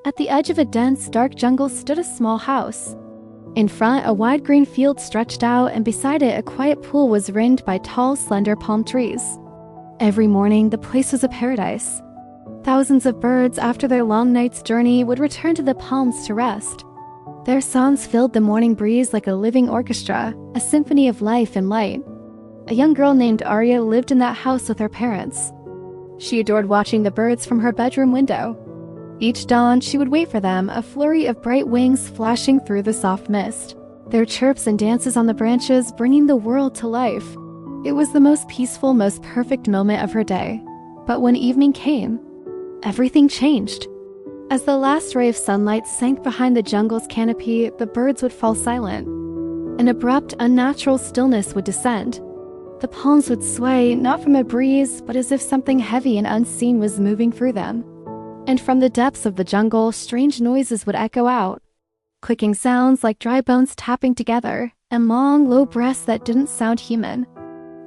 At the edge of a dense, dark jungle stood a small house. In front, a wide green field stretched out, and beside it, a quiet pool was ringed by tall, slender palm trees. Every morning, the place was a paradise. Thousands of birds, after their long night's journey, would return to the palms to rest. Their songs filled the morning breeze like a living orchestra, a symphony of life and light. A young girl named Arya lived in that house with her parents. She adored watching the birds from her bedroom window. Each dawn, she would wait for them, a flurry of bright wings flashing through the soft mist, their chirps and dances on the branches bringing the world to life. It was the most peaceful, most perfect moment of her day. But when evening came, everything changed. As the last ray of sunlight sank behind the jungle's canopy, the birds would fall silent. An abrupt, unnatural stillness would descend. The palms would sway, not from a breeze, but as if something heavy and unseen was moving through them. And from the depths of the jungle, strange noises would echo out. Clicking sounds like dry bones tapping together, and long, low breaths that didn't sound human.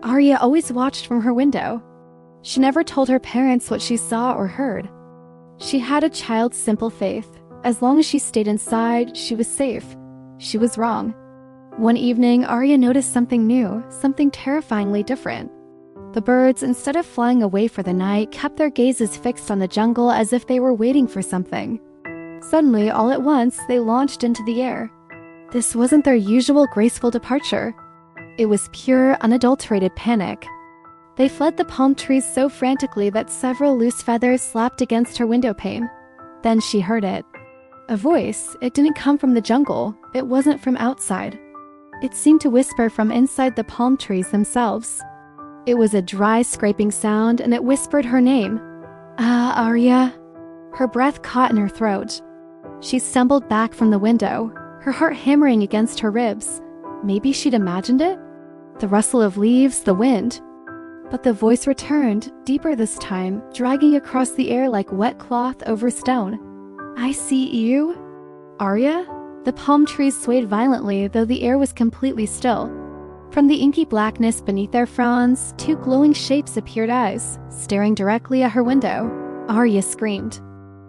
Arya always watched from her window. She never told her parents what she saw or heard. She had a child's simple faith. As long as she stayed inside, she was safe. She was wrong. One evening, Arya noticed something new, something terrifyingly different. The birds, instead of flying away for the night, kept their gazes fixed on the jungle as if they were waiting for something. Suddenly, all at once, they launched into the air. This wasn't their usual graceful departure. It was pure, unadulterated panic. They fled the palm trees so frantically that several loose feathers slapped against her window pane. Then she heard it. A voice. It didn't come from the jungle. It wasn't from outside. It seemed to whisper from inside the palm trees themselves. It was a dry, scraping sound, and it whispered her name. "Ah, Arya." Her breath caught in her throat. She stumbled back from the window, her heart hammering against her ribs. Maybe she'd imagined it? The rustle of leaves, the wind. But the voice returned, deeper this time, dragging across the air like wet cloth over stone. "I see you, Arya?" The palm trees swayed violently, though the air was completely still. From the inky blackness beneath their fronds, two glowing shapes appeared, eyes, staring directly at her window. Arya screamed.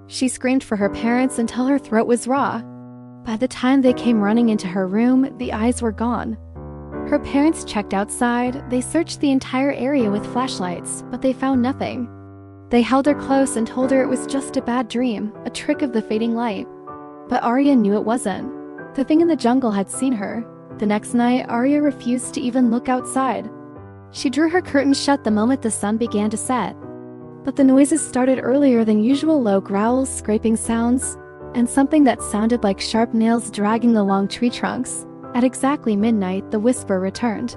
She screamed for her parents until her throat was raw. By the time they came running into her room, the eyes were gone. Her parents checked outside. They searched the entire area with flashlights, but they found nothing. They held her close and told her it was just a bad dream, a trick of the fading light. But Arya knew it wasn't. The thing in the jungle had seen her. The next night, Arya refused to even look outside. She drew her curtains shut the moment the sun began to set. But the noises started earlier than usual, low growls, scraping sounds, and something that sounded like sharp nails dragging along tree trunks. At exactly midnight, the whisper returned.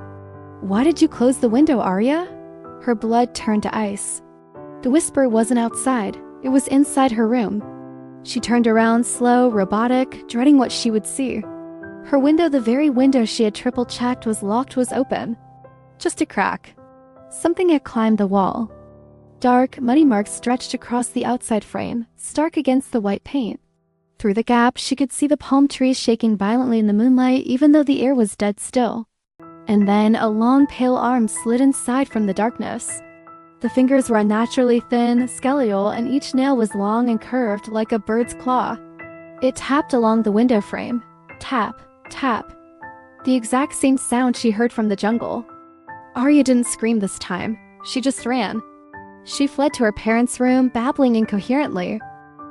"Why did you close the window, Arya?" Her blood turned to ice. The whisper wasn't outside. It was inside her room. She turned around, slow, robotic, dreading what she would see. Her window, the very window she had triple-checked was locked, was open. Just a crack. Something had climbed the wall. Dark, muddy marks stretched across the outside frame, stark against the white paint. Through the gap, she could see the palm trees shaking violently in the moonlight, even though the air was dead still. And then a long, pale arm slid inside from the darkness. The fingers were unnaturally thin, skeletal, and each nail was long and curved like a bird's claw. It tapped along the window frame. Tap, tap. The exact same sound she heard from the jungle. Arya didn't scream this time. She just ran. She fled to her parents' room, babbling incoherently.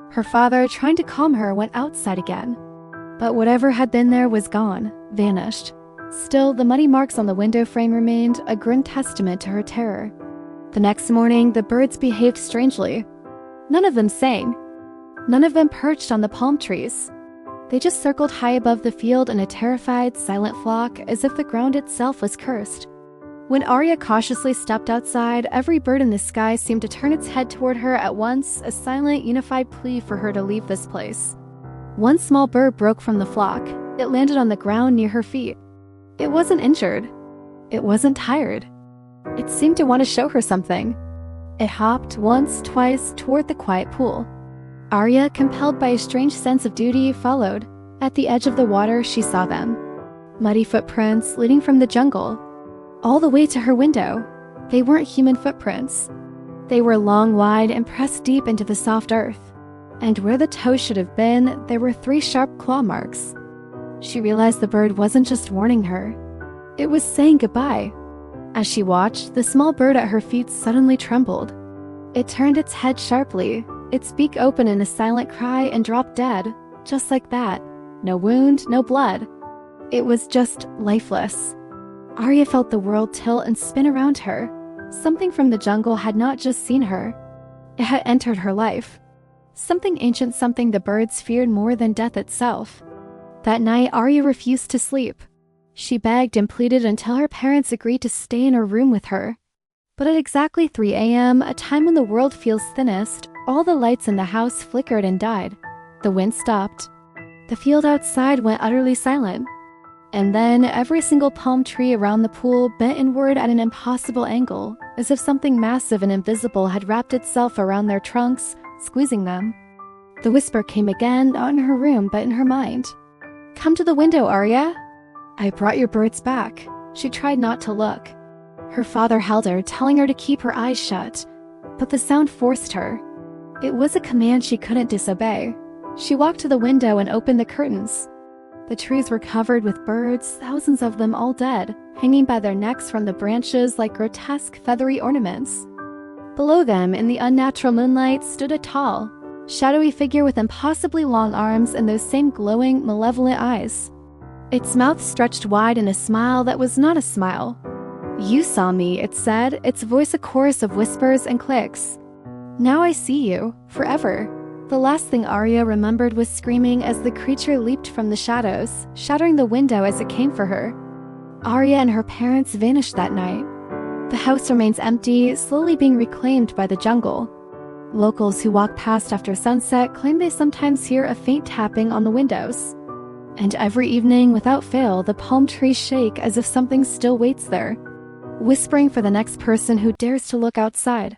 Her father, trying to calm her, went outside again. But whatever had been there was gone, vanished. Still, the muddy marks on the window frame remained, a grim testament to her terror. The next morning, the birds behaved strangely. None of them sang. None of them perched on the palm trees. They just circled high above the field in a terrified, silent flock, as if the ground itself was cursed. When Arya cautiously stepped outside, every bird in the sky seemed to turn its head toward her at once, a silent, unified plea for her to leave this place. One small bird broke from the flock. It landed on the ground near her feet. It wasn't injured. It wasn't tired. It seemed to want to show her something. It hopped once, twice, toward the quiet pool. Arya, compelled by a strange sense of duty, followed. At the edge of the water, she saw them. Muddy footprints leading from the jungle, all the way to her window. They weren't human footprints. They were long, wide, and pressed deep into the soft earth. And where the toe should have been, there were 3 sharp claw marks. She realized the bird wasn't just warning her. It was saying goodbye. As she watched, the small bird at her feet suddenly trembled. It turned its head sharply, its beak open in a silent cry, and dropped dead, just like that. No wound, no blood. It was just lifeless. Arya felt the world tilt and spin around her. Something from the jungle had not just seen her. It had entered her life. Something ancient, something the birds feared more than death itself. That night, Arya refused to sleep. She begged and pleaded until her parents agreed to stay in her room with her. But at exactly 3 a.m., a time when the world feels thinnest, all the lights in the house flickered and died. The wind stopped. The field outside went utterly silent. And then every single palm tree around the pool bent inward at an impossible angle, as if something massive and invisible had wrapped itself around their trunks, squeezing them. The whisper came again, not in her room, but in her mind. "Come to the window, Arya." "I brought your birds back." She tried not to look. Her father held her, telling her to keep her eyes shut. But the sound forced her. It was a command she couldn't disobey. She walked to the window and opened the curtains. The trees were covered with birds, thousands of them all dead, hanging by their necks from the branches like grotesque feathery ornaments. Below them, in the unnatural moonlight, stood a tall, shadowy figure with impossibly long arms and those same glowing, malevolent eyes. Its mouth stretched wide in a smile that was not a smile. "You saw me," it said, its voice a chorus of whispers and clicks. "Now I see you, forever." The last thing Arya remembered was screaming as the creature leaped from the shadows, shattering the window as it came for her. Arya and her parents vanished that night. The house remains empty, slowly being reclaimed by the jungle. Locals who walk past after sunset claim they sometimes hear a faint tapping on the windows. And every evening, without fail, the palm trees shake as if something still waits there, whispering for the next person who dares to look outside.